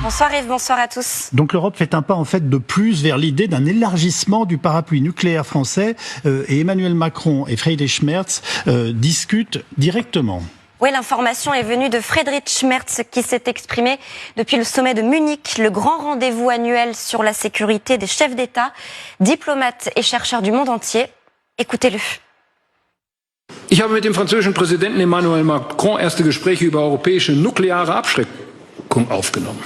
Bonsoir Yves, bonsoir à tous. Donc l'Europe fait un pas en fait de plus vers l'idée d'un élargissement du parapluie nucléaire français et Emmanuel Macron et Friedrich Merz discutent directement. Oui, l'information est venue de Friedrich Merz qui s'est exprimé depuis le sommet de Munich, le grand rendez-vous annuel sur la sécurité des chefs d'État, diplomates et chercheurs du monde entier. Écoutez-le. Ich habe mit dem französischen Präsidenten Emmanuel Macron erste Gespräche über europäische nukleare Abschreckung aufgenommen.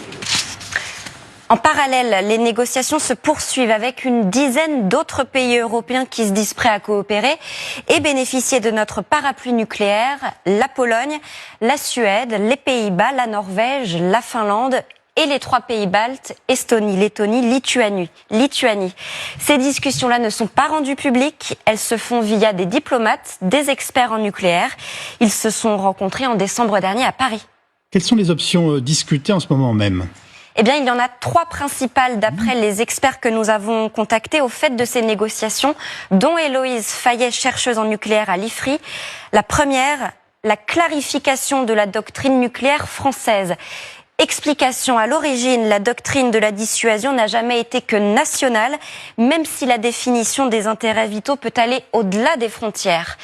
En parallèle, les négociations se poursuivent avec une dizaine d'autres pays européens qui se disent prêts à coopérer et bénéficier de notre parapluie nucléaire, la Pologne, la Suède, les Pays-Bas, la Norvège, la Finlande et les 3 pays baltes, Estonie, Lettonie, Lituanie. Ces discussions-là ne sont pas rendues publiques, elles se font via des diplomates, des experts en nucléaire. Ils se sont rencontrés en décembre dernier à Paris. Quelles sont les options discutées en ce moment même ? Eh bien, il y en a 3 principales d'après les experts que nous avons contactés au fait de ces négociations, dont Héloïse Fayet, chercheuse en nucléaire à l'IFRI. La première, la clarification de la doctrine nucléaire française. Explication, à l'origine, la doctrine de la dissuasion n'a jamais été que nationale, même si la définition des intérêts vitaux peut aller au-delà des frontières.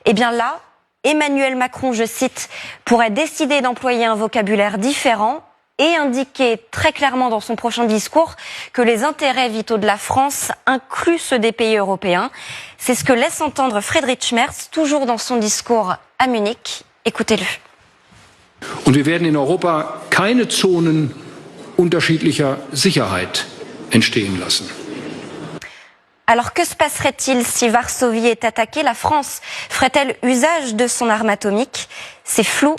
Eh bien là, Emmanuel Macron, je cite, pourrait décider d'employer un vocabulaire différent et indiquer très clairement dans son prochain discours que les intérêts vitaux de la France incluent ceux des pays européens. C'est ce que laisse entendre Friedrich Merz, toujours dans son discours à Munich. Écoutez-le. Und wir werden in Europa keine Zonen unterschiedlicher Sicherheit entstehen lassen. Alors que se passerait-il si Varsovie est attaquée? La France ferait-elle usage de son arme atomique? C'est flou,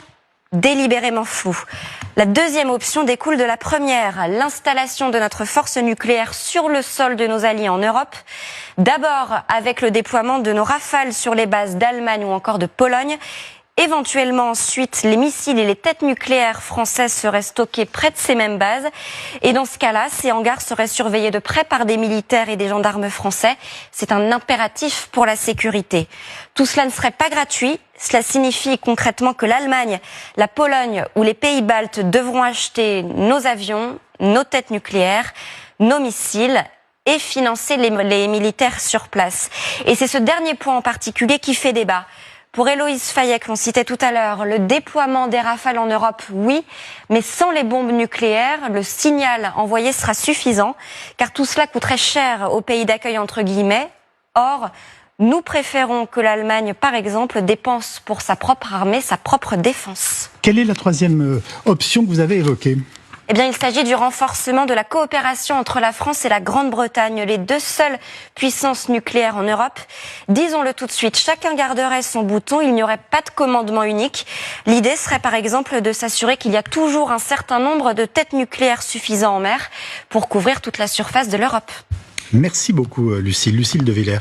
délibérément flou. La deuxième option découle de la première, l'installation de notre force nucléaire sur le sol de nos alliés en Europe. D'abord avec le déploiement de nos Rafales sur les bases d'Allemagne ou encore de Pologne. Éventuellement ensuite, les missiles et les têtes nucléaires françaises seraient stockés près de ces mêmes bases. Et dans ce cas-là, ces hangars seraient surveillés de près par des militaires et des gendarmes français. C'est un impératif pour la sécurité. Tout cela ne serait pas gratuit. Cela signifie concrètement que l'Allemagne, la Pologne ou les pays baltes devront acheter nos avions, nos têtes nucléaires, nos missiles et financer les militaires sur place. Et c'est ce dernier point en particulier qui fait débat. Pour Héloïse Fayet, que l'on citait tout à l'heure, le déploiement des Rafales en Europe, oui, mais sans les bombes nucléaires, le signal envoyé sera suffisant, car tout cela coûterait cher au pays d'accueil, entre guillemets. Or, nous préférons que l'Allemagne, par exemple, dépense pour sa propre armée, sa propre défense. Quelle est la troisième option que vous avez évoquée ? Eh bien, il s'agit du renforcement de la coopération entre la France et la Grande-Bretagne, les 2 seules puissances nucléaires en Europe. Disons-le tout de suite, chacun garderait son bouton, il n'y aurait pas de commandement unique. L'idée serait par exemple de s'assurer qu'il y a toujours un certain nombre de têtes nucléaires suffisant en mer pour couvrir toute la surface de l'Europe. Merci beaucoup Lucille de Villers.